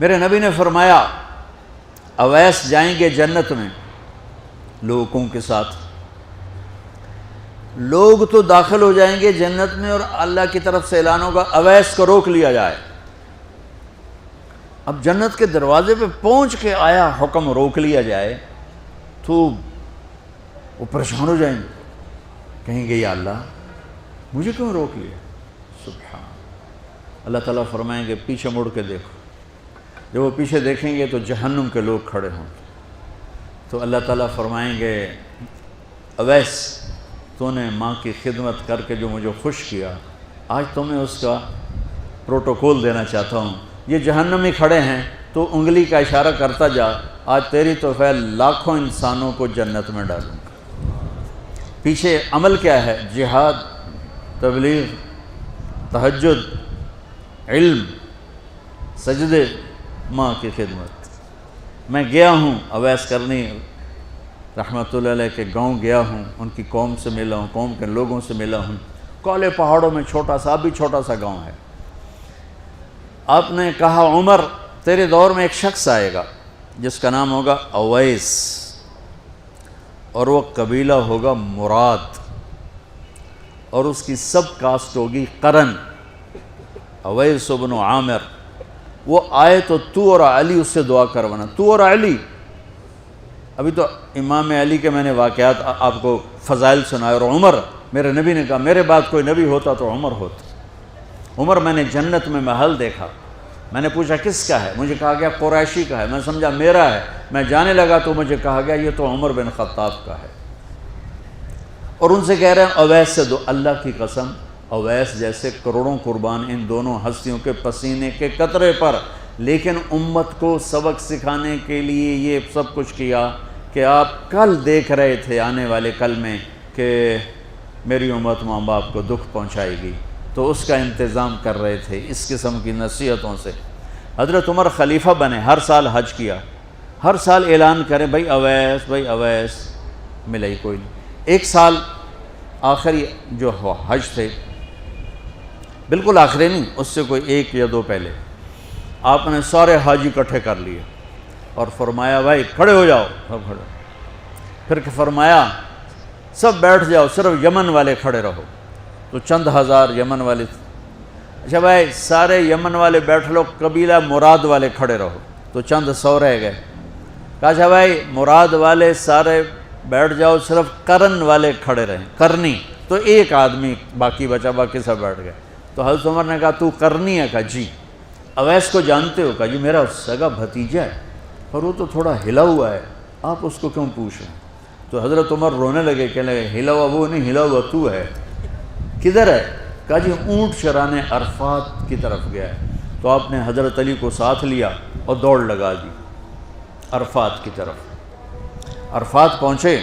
میرے نبی نے فرمایا اویس جائیں گے جنت میں لوگوں کے ساتھ، لوگ تو داخل ہو جائیں گے جنت میں اور اللہ کی طرف سے اعلان ہوگا اویس کو روک لیا جائے۔ اب جنت کے دروازے پہ پہنچ کے آیا حکم روک لیا جائے تو وہ پریشان ہو جائیں گے، کہیں گے یا اللہ مجھے کیوں روک لیا؟ سبحان اللہ تعالیٰ فرمائیں گے پیچھے مڑ کے دیکھو۔ جب وہ پیچھے دیکھیں گے تو جہنم کے لوگ کھڑے ہوں گے، تو اللہ تعالیٰ فرمائیں گے اویس تو نے ماں کی خدمت کر کے جو مجھے خوش کیا، آج تمہیں اس کا پروٹوکول دینا چاہتا ہوں۔ یہ جہنمی کھڑے ہیں تو انگلی کا اشارہ کرتا جا، آج تیری توفیق لاکھوں انسانوں کو جنت میں ڈالوں گا۔ پیچھے عمل کیا ہے؟ جہاد، تبلیغ، تہجد، علم، سجدے، ماں کی خدمت۔ میں گیا ہوں اویس کرنی رحمۃ اللہ علیہ کے گاؤں گیا ہوں، ان کی قوم سے ملا ہوں، قوم کے لوگوں سے ملا ہوں۔ کالے پہاڑوں میں چھوٹا سا، ابھی چھوٹا سا گاؤں ہے۔ آپ نے کہا عمر تیرے دور میں ایک شخص آئے گا جس کا نام ہوگا اویس، اور وہ قبیلہ ہوگا مراد، اور اس کی سب کاسٹ ہوگی قرن، اویس بن عامر۔ وہ آئے تو اور علی اس سے دعا کروانا، تو اور علی۔ ابھی تو امام علی کے میں نے واقعات آپ کو فضائل سنائے، اور عمر، میرے نبی نے کہا میرے بعد کوئی نبی ہوتا تو عمر ہوتا۔ عمر میں نے جنت میں محل دیکھا، میں نے پوچھا کس کا ہے؟ مجھے کہا گیا قریشی کا ہے۔ میں سمجھا میرا ہے، میں جانے لگا تو مجھے کہا گیا یہ تو عمر بن خطاب کا ہے۔ اور ان سے کہہ رہے ہیں اویس سے دو، اللہ کی قسم اویس جیسے کروڑوں قربان ان دونوں ہستیوں کے پسینے کے قطرے پر، لیکن امت کو سبق سکھانے کے لیے یہ سب کچھ کیا کہ آپ کل دیکھ رہے تھے آنے والے کل میں کہ میری امت ماں باپ کو دکھ پہنچائے گی، تو اس کا انتظام کر رہے تھے اس قسم کی نصیحتوں سے۔ حضرت عمر خلیفہ بنے، ہر سال حج کیا، ہر سال اعلان کریں بھائی اویس، بھائی اویس، ملا ہی کوئی نہیں۔ ایک سال آخری جو حج تھے، بالکل آخری نہیں، اس سے کوئی ایک یا دو پہلے، آپ نے سارے حاجی اکٹھے کر لیے اور فرمایا بھائی کھڑے ہو جاؤ، سب کھڑے۔ پھر فرمایا سب بیٹھ جاؤ، صرف یمن والے کھڑے رہو۔ تو چند ہزار یمن والے، اچھا بھائی سارے یمن والے بیٹھ لو، قبیلہ مراد والے کھڑے رہو۔ تو چند 100 رہ گئے۔ کہا اچھا بھائی مراد والے سارے بیٹھ جاؤ، صرف قرن والے کھڑے رہیں، قرنی۔ تو ایک آدمی باقی بچا، باقی سب بیٹھ گئے۔ تو حضرت عمر نے کہا تو قرنی ہے؟ کہا جی۔ اویس کو جانتے ہو؟ کہا جی میرا سگا بھتیجا ہے، اور وہ تو تھوڑا ہلا ہوا ہے، آپ اس کو کیوں پوچھ رہے ہیں؟ تو حضرت عمر رونے لگے، کہنے لگے ہلا ہوا وہ نہیں، ہلا ہوا تو ہے۔ کدھر ہے؟ کہا جی اونٹ چرانے عرفات کی طرف گیا ہے۔ تو آپ نے حضرت علی کو ساتھ لیا اور دوڑ لگا دی عرفات کی طرف۔ عرفات پہنچے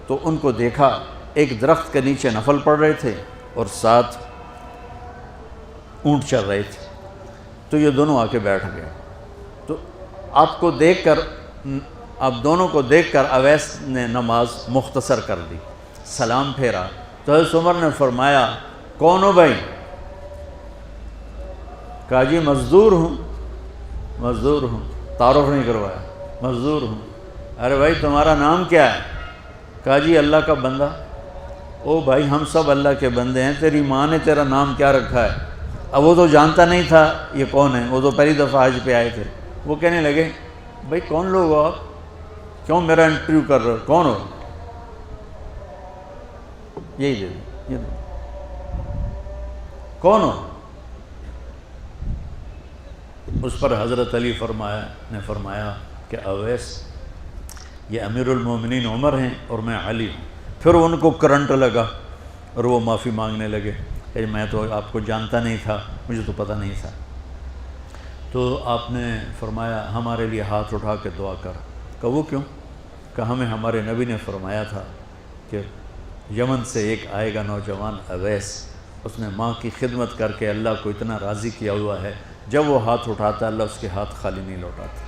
تو ان کو دیکھا ایک درخت کے نیچے نفل پڑھ رہے تھے اور ساتھ اونٹ چر رہے تھے۔ تو یہ دونوں آ کے بیٹھ گئے۔ تو آپ کو دیکھ کر، آپ دونوں کو دیکھ کر اویس نے نماز مختصر کر دی، سلام پھیرا۔ تو حضرت عمر نے فرمایا کون ہو بھائی؟ کہا جی مزدور ہوں، مزدور ہوں، تعارف نہیں کروایا، مزدور ہوں۔ ارے بھائی تمہارا نام کیا ہے؟ کہا جی اللہ کا بندہ۔ او بھائی ہم سب اللہ کے بندے ہیں، تیری ماں نے تیرا نام کیا رکھا ہے؟ اب وہ تو جانتا نہیں تھا یہ کون ہے، وہ تو پہلی دفعہ حج پہ آئے تھے۔ وہ کہنے لگے بھائی کون لوگ ہو آپ؟ کیوں میرا انٹرویو کر رہے ہو؟ کون ہو؟ یہی دے دو، یہ دو، کون ہو؟ اس پر حضرت علی نے فرمایا کہ اویس یہ امیر المومنین عمر ہیں اور میں علی ہوں۔ پھر ان کو کرنٹ لگا اور وہ معافی مانگنے لگے کہ میں تو آپ کو جانتا نہیں تھا، مجھے تو پتہ نہیں تھا۔ تو آپ نے فرمایا ہمارے لیے ہاتھ اٹھا کے دعا کر۔ کہ وہ کیوں؟ کہ ہمیں ہمارے نبی نے فرمایا تھا کہ یمن سے ایک آئے گا نوجوان اویس، اس نے ماں کی خدمت کر کے اللہ کو اتنا راضی کیا ہوا ہے، جب وہ ہاتھ اٹھاتا اللہ اس کے ہاتھ خالی نہیں لوٹاتا۔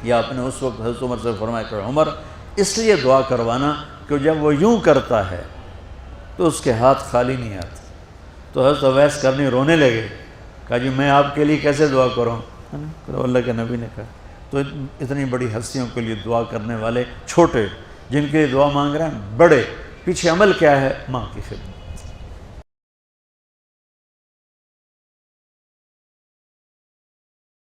یہ آپ نے اس وقت حضرت عمر سے فرمایا کہ عمر اس لیے دعا کروانا کہ جب وہ یوں کرتا ہے تو اس کے ہاتھ خالی نہیں آتے۔ تو حضرت اویس کرنی رونے لگے، کہا جی میں آپ کے لیے کیسے دعا کروں؟ ہے نا، تو اللہ کے نبی نے کہا. تو اتنی بڑی ہستیوں کے لیے دعا کرنے والے چھوٹے، جن کے لیے دعا مانگ رہے ہیں بڑے، پیچھے عمل کیا ہے؟ ماں کی خدمت.